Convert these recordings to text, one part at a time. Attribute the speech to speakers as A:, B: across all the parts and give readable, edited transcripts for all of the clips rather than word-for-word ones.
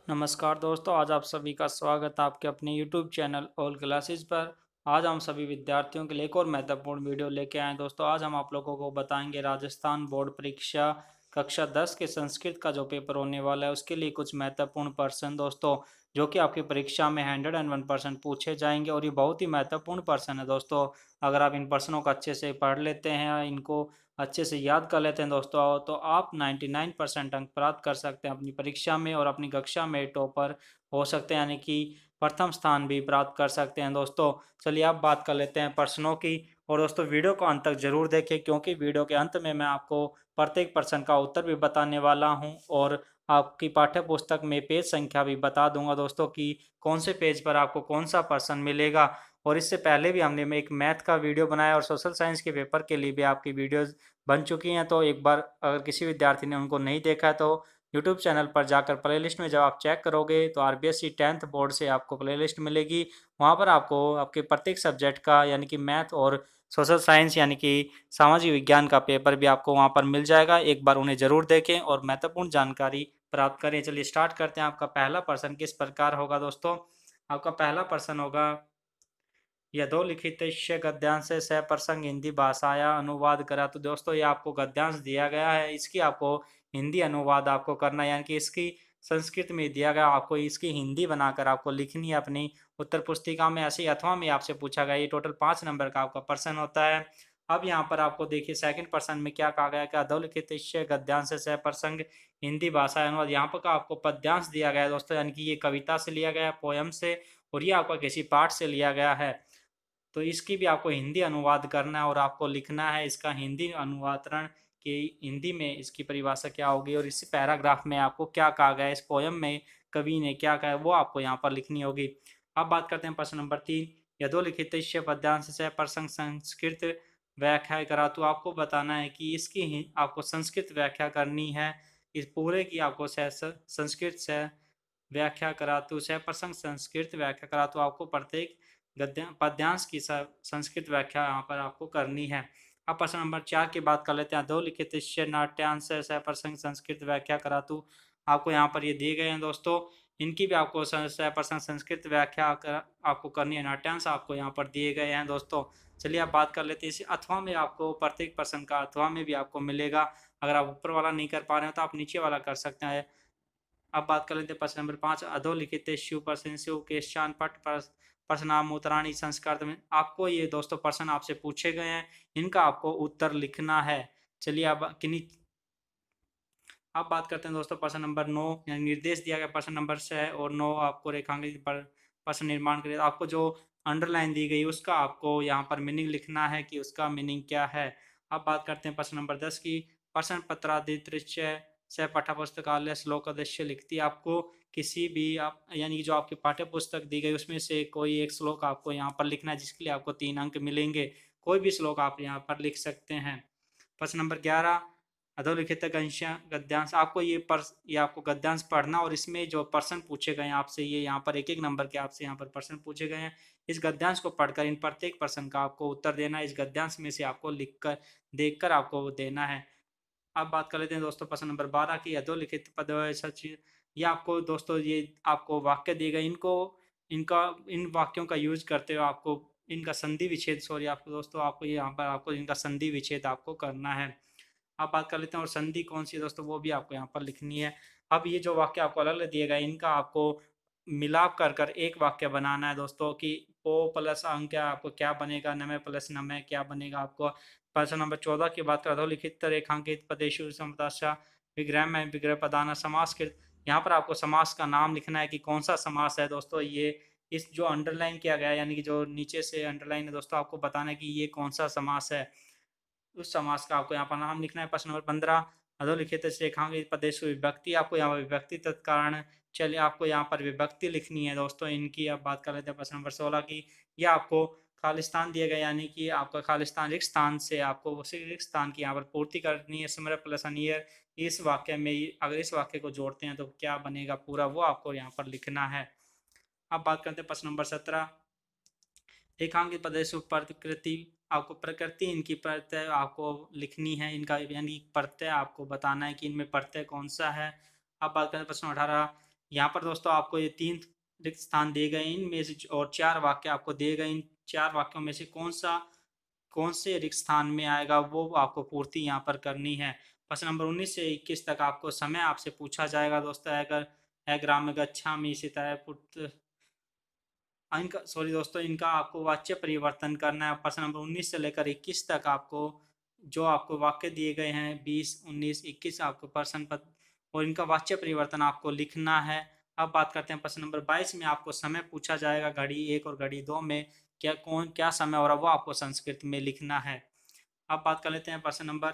A: नमस्कार दोस्तों, आज आप सभी का स्वागत है आपके अपने YouTube चैनल ऑल क्लासेस पर। आज हम सभी विद्यार्थियों के लिए एक और महत्वपूर्ण वीडियो लेके आए हैं। दोस्तों, आज हम आप लोगों को बताएंगे राजस्थान बोर्ड परीक्षा कक्षा 10 के संस्कृत का जो पेपर होने वाला है उसके लिए कुछ महत्वपूर्ण प्रश्न दोस्तों, जो कि आपकी परीक्षा में 101% पूछे जाएंगे। और ये बहुत ही महत्वपूर्ण प्रश्न है दोस्तों। अगर आप इन प्रश्नों को अच्छे से पढ़ लेते हैं, इनको अच्छे से याद कर लेते हैं दोस्तों, तो आप 99% अंक प्राप्त कर सकते हैं अपनी परीक्षा में और अपनी कक्षा में टॉपर हो सकते हैं, यानी कि प्रथम स्थान भी प्राप्त कर सकते हैं दोस्तों। चलिए अब बात कर लेते हैं प्रश्नों की। और दोस्तों, वीडियो को अंत तक जरूर देखें, क्योंकि वीडियो के अंत में मैं आपको प्रत्येक प्रश्न का उत्तर भी बताने वाला हूं और आपकी पाठ्य पुस्तक में पेज संख्या भी बता दूंगा दोस्तों कि कौन से पेज पर आपको कौन सा प्रश्न मिलेगा। और इससे पहले भी हमने एक मैथ का वीडियो बनाया और सोशल साइंस के पेपर के लिए भी आपकी वीडियोज बन चुकी हैं। तो एक बार अगर किसी विद्यार्थी ने उनको नहीं देखा है तो यूट्यूब चैनल पर जाकर प्लेलिस्ट में जब आप चेक करोगे तो आरबीएससी 10th बोर्ड से आपको प्लेलिस्ट मिलेगी। वहाँ पर आपको आपके प्रत्येक सब्जेक्ट का, यानी कि मैथ और सोशल साइंस यानी कि सामाजिक विज्ञान का पेपर भी आपको वहाँ पर मिल जाएगा। एक बार उन्हें जरूर देखें और महत्वपूर्ण जानकारी प्राप्त करें। चलिए स्टार्ट करते हैं। आपका पहला प्रश्न किस प्रकार होगा दोस्तों? आपका पहला प्रश्न होगा, यथोलिखितस्य गद्यांश से प्रसंग हिंदी भाषाया अनुवाद करा। तो दोस्तों, ये आपको गद्यांश दिया गया है, इसकी आपको हिंदी अनुवाद आपको करना है, यानी कि इसकी संस्कृत में दिया गया, आपको इसकी हिंदी बनाकर आपको लिखनी है अपनी उत्तर पुस्तिका में। ऐसे अथवा में आपसे पूछा गया। ये टोटल 5 नंबर का आपका प्रश्न होता है। अब यहाँ पर आपको देखिए सेकंड प्रश्न में क्या कहा गया कि अधोलिखित गद्यांश से प्रसंग हिंदी भाषा अनुवाद। यहाँ पर का आपको पद्यांश दिया गया है दोस्तों, यानी कि ये कविता से लिया गया है, पोयम से, और ये आपका किसी पाठ से लिया गया है। तो इसकी भी आपको हिंदी अनुवाद करना है और आपको लिखना है इसका हिंदी अनुवादरण कि हिंदी में इसकी परिभाषा क्या होगी और इस पैराग्राफ में आपको क्या कहा गया है, इस पोयम में कवि ने क्या कहा है वो आपको यहाँ पर लिखनी होगी। अब बात करते हैं प्रश्न नंबर 3। यथोलिखित पद्यांश से प्रसंग संस्कृत व्याख्या करा। तो आपको बताना है कि इसकी आपको संस्कृत व्याख्या करनी है। इस पूरे की आपको संस्कृत से व्याख्या करा। तो से प्रसंग संस्कृत व्याख्या करा। तो आपको प्रत्येक गद्य पद्यांश की संस्कृत व्याख्या यहाँ पर आपको करनी है। अब प्रश्न नंबर 4 की बात कर लेते हैं। अधोलिखित नाट्यांश से प्रसंग संस्कृत व्याख्या करा। तो आपको यहाँ पर ये दिए गए हैं दोस्तों, इनकी भी आपको प्रसंग संस्कृत व्याख्या आपको करनी है। नाट्यांश आपको यहाँ पर दिए गए हैं दोस्तों। चलिए आप बात कर लेते हैं इसी अथवा में। आपको प्रत्येक प्रश्न का अथवा में भी आपको मिलेगा। अगर आप ऊपर वाला नहीं कर पा रहे हो तो आप नीचे वाला कर सकते हैं। अब बात कर लेते हैं प्रश्न नंबर 5। अधोलिखित शिव प्रश्न शिव के शान पट प्रश्नाम उत्तराणी संस्कार में। आपको ये दोस्तों प्रश्न आपसे पूछे गए हैं, इनका आपको उत्तर लिखना है। चलिए अब किन्हीं अब बात करते हैं दोस्तों प्रश्न नंबर 9, यानी निर्देश दिया गया प्रश्न नंबर 6 और 9 आपको रेखांकित पर प्रश्न निर्माण करें। आपको जो अंडरलाइन दी गई उसका आपको यहाँ पर मीनिंग लिखना है कि उसका मीनिंग क्या है। अब बात करते हैं प्रश्न नंबर 10 की। प्रश्न पत्रादित्य से पाठ्य पुस्तकालय श्लोक अदृश्य लिखती। आपको किसी भी आप यानी जो आपकी पाठ्य पुस्तक दी गई उसमें से कोई एक श्लोक आपको यहाँ पर लिखना है, जिसके लिए आपको 3 अंक मिलेंगे। कोई भी श्लोक आप यहाँ पर लिख सकते हैं। प्रश्न नंबर 11। अधोलिखित गद्यांश। आपको ये आपको गद्यांश पढ़ना और इसमें जो प्रश्न पूछे गए हैं आपसे, ये यहाँ पर एक एक नंबर के आपसे यहाँ पर प्रश्न पूछे गए हैं। इस गद्यांश को पढ़कर इन प्रत्येक प्रश्न का आपको उत्तर देना है। इस गद्यांश में से आपको लिखकर देखकर आपको देना है। अब बात कर लेते हैं दोस्तों प्रश्न नंबर 12 की। अधोलिखित पद सच। ये आपको दोस्तों ये आपको वाक्य दिए गए, इनको इनका इन वाक्यों का यूज करते हुए आपको इनका संधि विच्छेद, सॉरी आपको दोस्तों, आपको यहाँ पर आपको इनका संधि विच्छेद आपको करना है। आप बात कर लेते हैं और संधि कौन सी है दोस्तों, वो भी आपको यहाँ पर लिखनी है। अब ये जो वाक्य आपको अलग अलग दिए गए इनका आपको मिलाप कर कर एक वाक्य बनाना है दोस्तों कि ओ प्लस अंक क्या आपको क्या बनेगा, नमे प्लस नमे क्या बनेगा आपको। प्रश्न नंबर 14 की बात करें। लिखित रेखांकित पदेशु समताशा विग्रह में विग्रह प्रधान समास के। यहाँ पर आपको समास का नाम लिखना है कि कौन सा समास है दोस्तों। ये इस जो अंडरलाइन किया गया है, यानी कि जो नीचे से अंडरलाइन है दोस्तों, आपको बताना है कि ये कौन सा समास है। उस समास का आपको यहाँ पर नाम लिखना है। प्रश्न नंबर 15। अधोलिखित रेखांकित प्रदेश विभक्ति। आपको यहाँ पर विभक्ति तत्कारण। चलिए आपको यहाँ पर विभक्ति लिखनी है दोस्तों इनकी। अब बात कर लेते हैं प्रश्न नंबर 16 की। यह आपको खालिस्तान दिया गया, यानी कि आपका खालिस्तान रिक्त स्थान से आपको उसी रिक्त स्थान की यहाँ पर पूर्ति करनी है। स्मर प्लस अनियर। इस वाक्य में अगर इस वाक्य को जोड़ते हैं तो क्या बनेगा पूरा, वो आपको यहाँ पर लिखना है। अब बात करते हैं प्रश्न नंबर 17। रेखांकित प्रदेश प्रकृति। आपको प्रकृति इनकी प्रत्यय आपको लिखनी है, इनका यानी प्रत्यय आपको बताना है कि इनमें प्रत्यय कौन सा है। अब बात करें प्रश्न 18। यहाँ पर दोस्तों आपको ये 3 रिक्त स्थान दिए गए, इनमें से और 4 वाक्य आपको दिए गए, इन 4 वाक्यों में से कौन से रिक्त स्थान में आएगा वो आपको पूर्ति यहाँ पर करनी है। प्रश्न नंबर 19 से 21 तक आपको समय आपसे पूछा जाएगा दोस्तों। अगर ग्राम गच्छामि सीताय पुत्र, इनका सॉरी दोस्तों, इनका आपको वाच्य परिवर्तन करना है। प्रश्न नंबर 19 से लेकर 21 तक आपको जो आपको वाक्य दिए गए हैं 20, 19, 21 आपको प्रश्न पत्र और इनका वाच्य परिवर्तन आपको लिखना है। अब बात करते हैं प्रश्न नंबर 22 में आपको समय पूछा जाएगा घड़ी 1 और घड़ी 2 में क्या समय हो रहा है वो आपको संस्कृत में लिखना है। अब बात कर लेते हैं प्रश्न नंबर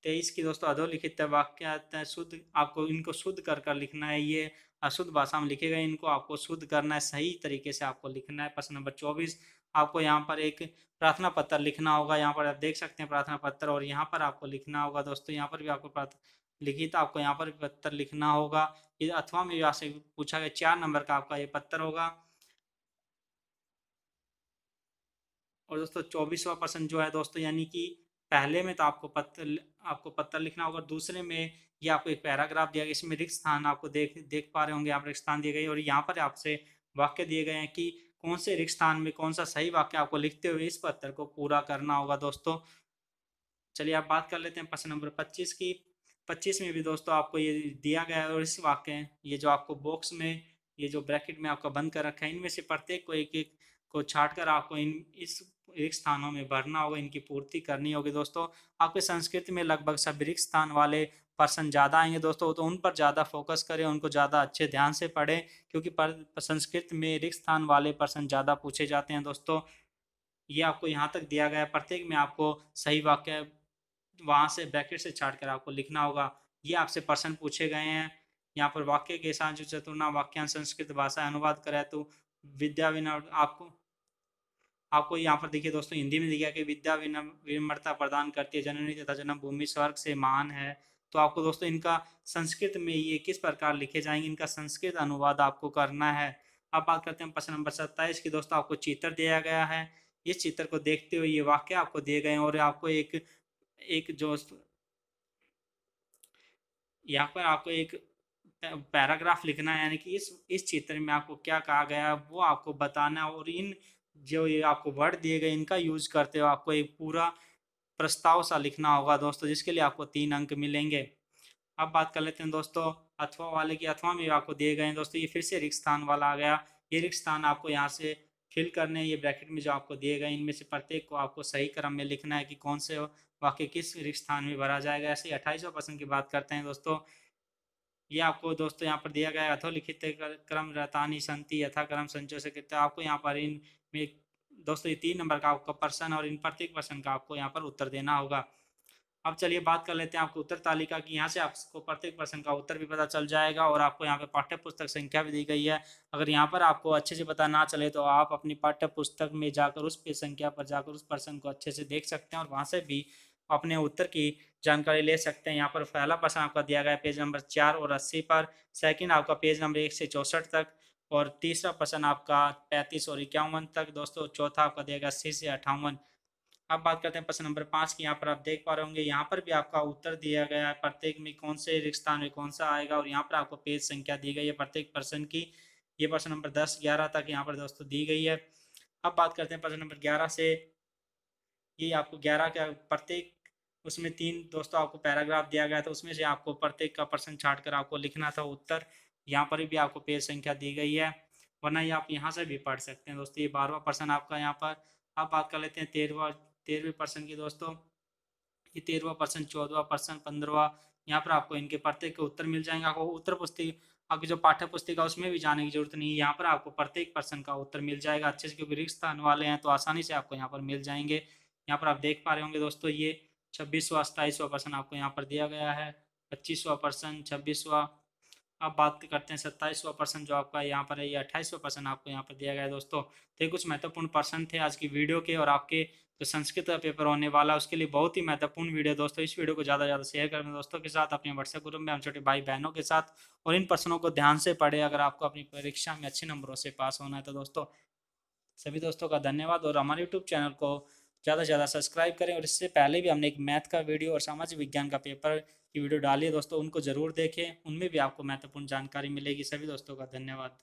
A: 23 की दोस्तों। अधोलिखित वाक्य शुद्ध आपको इनको शुद्ध कर लिखना है। ये अशुद्ध भाषा में लिखे गए, इनको आपको शुद्ध करना है, सही तरीके से आपको लिखना है। प्रश्न नंबर 24 आपको यहाँ पर एक प्रार्थना पत्र लिखना होगा। यहाँ पर आप देख सकते हैं प्रार्थना पत्र, और यहाँ पर आपको लिखना होगा दोस्तों, यहाँ पर भी आपको लिखित आपको यहाँ पर पत्र लिखना होगा। ये अथवा में भी आपसे पूछा गया 4 नंबर का आपका ये पत्र होगा। और दोस्तों 24वां प्रश्न जो है दोस्तों, यानी कि पहले में तो आपको पत्र लिखना होगा, दूसरे में ये आपको एक पैराग्राफ दिया गया, इसमें रिक्त स्थान आपको देख पा रहे होंगे आप, रिक्त स्थान दिए गए और यहाँ पर आपसे वाक्य दिए गए हैं कि कौन से रिक्त स्थान में कौन सा सही वाक्य आपको लिखते हुए इस पत्र को पूरा करना होगा दोस्तों। चलिए आप बात कर लेते हैं प्रश्न नंबर 25 की। 25 में भी दोस्तों आपको ये दिया गया है, और इस वाक्य ये जो आपको बॉक्स में ये जो ब्रैकेट में आपका बंद कर रखा है, इनमें से प्रत्येक को एक एक को छाट कर आपको इस रिक्त स्थानों में भरना होगा, इनकी पूर्ति करनी होगी दोस्तों। आपके संस्कृत में लगभग सब रिक्त स्थान वाले पर्सन ज़्यादा आएंगे दोस्तों, तो उन पर ज़्यादा फोकस करें, उनको ज़्यादा अच्छे ध्यान से पढ़ें, क्योंकि संस्कृत में रिक्त स्थान वाले पर्सन ज़्यादा पूछे जाते हैं दोस्तों। ये आपको यहाँ तक दिया गया है, प्रत्येक में आपको सही वाक्य वहां से ब्रैकेट से छाट कर आपको लिखना होगा। ये आपसे प्रश्न पूछे गए हैं। यहाँ पर वाक्य के साथ जो चतुर्ना वाक्यांश संस्कृत भाषा अनुवाद करें तो विद्या विनम्र आपको आपको यहाँ पर देखिए दोस्तों, हिंदी में दिया कि विद्या विनम्रता प्रदान करती है, जननी तथा जन्म भूमि स्वर्ग से महान है। तो आपको दोस्तों इनका संस्कृत में ये किस प्रकार लिखे जाएंगे, इनका संस्कृत अनुवाद आपको करना है। अब बात करते हैं प्रश्न नंबर 27 की दोस्तों। आपको चित्र दिया गया है, इस चित्र को देखते हुए ये वाक्य आपको दिए गए हैं, और आपको एक एक जो यहाँ पर आपको एक पैराग्राफ लिखना है, यानी कि इस चित्र में आपको क्या कहा गया है वो आपको बताना है, और इन जो ये आपको वर्ड दिए गए इनका यूज करते हुए आपको एक पूरा प्रस्ताव सा लिखना होगा दोस्तों, जिसके लिए आपको 3 अंक मिलेंगे। अब बात कर लेते हैं दोस्तों अथवा वाले की। अथवा में आपको दिए गए हैं दोस्तों, ये फिर से रिक्त स्थान वाला आ गया। ये रिक्त स्थान आपको यहाँ से फिल करने हैं, ये ब्रैकेट में जो आपको दिए गए इनमें से प्रत्येक को आपको सही क्रम में लिखना है कि कौन से वाक्य किस रिक्त स्थान में भरा जाएगा। ऐसे 28वां प्रश्न की बात करते हैं दोस्तों। ये आपको दोस्तों यहाँ पर दिया गया है, अधोलिखित क्रम रतानी संति यथा क्रम संचय से कितना आपको यहाँ पर इन में दोस्तों ये 3 नंबर का आपका प्रश्न, और इन प्रत्येक प्रश्न का आपको यहाँ पर उत्तर देना होगा। अब चलिए बात कर लेते हैं आपको उत्तर तालिका की। यहाँ से आपको प्रत्येक प्रश्न का उत्तर भी पता चल जाएगा, और आपको यहाँ पे पाठ्य पुस्तक संख्या भी दी गई है। अगर यहाँ पर आपको अच्छे से पता ना चले तो आप अपनी पाठ्य पुस्तक में जाकर उस पेज संख्या पर जाकर उस प्रश्न को अच्छे से देख सकते हैं, और वहाँ से भी अपने उत्तर की जानकारी ले सकते हैं। यहाँ पर पहला प्रश्न आपका दिया गया है पेज नंबर 4 और 80 पर, सेकंड आपका पेज नंबर 1 से 64 तक, और तीसरा प्रश्न आपका 35 और 51 तक दोस्तों, चौथा आपका दिया गया 80 से 58। अब बात करते हैं प्रश्न नंबर 5 की। यहाँ पर आप देख पा रहे होंगे, यहाँ पर भी आपका उत्तर दिया गया है प्रत्येक में कौन से रिक्त स्थान में कौन सा आएगा, और यहाँ पर आपको पेज संख्या दी गई है प्रत्येक प्रश्न की। ये प्रश्न नंबर 10, 11 तक यहाँ पर दोस्तों दी गई है। अब बात करते हैं प्रश्न नंबर 11 से। ये आपको 11 का प्रत्येक उसमें 3 दोस्तों आपको पैराग्राफ दिया गया था, उसमें से आपको प्रत्येक का प्रश्न छाट कर आपको लिखना था उत्तर। यहाँ पर भी आपको पेज संख्या दी गई है, वरना ये आप यहाँ से भी पढ़ सकते हैं दोस्तों। ये 12वां प्रश्न आपका यहाँ पर। अब बात कर लेते हैं 13वें प्रश्न की दोस्तों। ये 13वां प्रश्न, 14वां प्रश्न, 15वां, यहाँ पर आपको इनके प्रत्येक के उत्तर मिल जाएंगे। आपको उत्तर पुस्तिका आपकी जो पाठ्य पुस्तिका उसमें भी जाने की जरूरत नहीं है, यहाँ पर आपको प्रत्येक प्रश्न का उत्तर मिल जाएगा अच्छे से, क्योंकि रिक्त स्थान वाले हैं तो आसानी से आपको यहाँ पर मिल जाएंगे। यहाँ पर आप देख पा रहे होंगे दोस्तों, ये 26वां 27वां प्रश्न आपको यहाँ पर दिया गया है, 25वां प्रश्न, 26वां। अब बात करते हैं 27वां प्रश्न जो आपका यहाँ पर है, ये 28वां प्रश्न आपको यहाँ पर दिया गया है दोस्तों। तो ये कुछ महत्वपूर्ण प्रश्न थे आज की वीडियो के, और आपके जो संस्कृत का पेपर होने वाला है उसके लिए बहुत ही महत्वपूर्ण वीडियो दोस्तों। इस वीडियो को ज़्यादा से ज़्यादा शेयर करें दोस्तों के साथ, अपने व्हाट्सएप ग्रुप में, हम छोटे भाई बहनों के साथ, और इन प्रश्नों को ध्यान से पढ़े अगर आपको अपनी परीक्षा में अच्छे नंबरों से पास होना है तो दोस्तों। सभी दोस्तों का धन्यवाद, और हमारे यूट्यूब चैनल को ज़्यादा से ज़्यादा सब्सक्राइब करें। और इससे पहले भी हमने एक मैथ का वीडियो और सामाजिक विज्ञान का पेपर की वीडियो डाली है दोस्तों, उनको जरूर देखें, उनमें भी आपको महत्वपूर्ण जानकारी मिलेगी। सभी दोस्तों का धन्यवाद।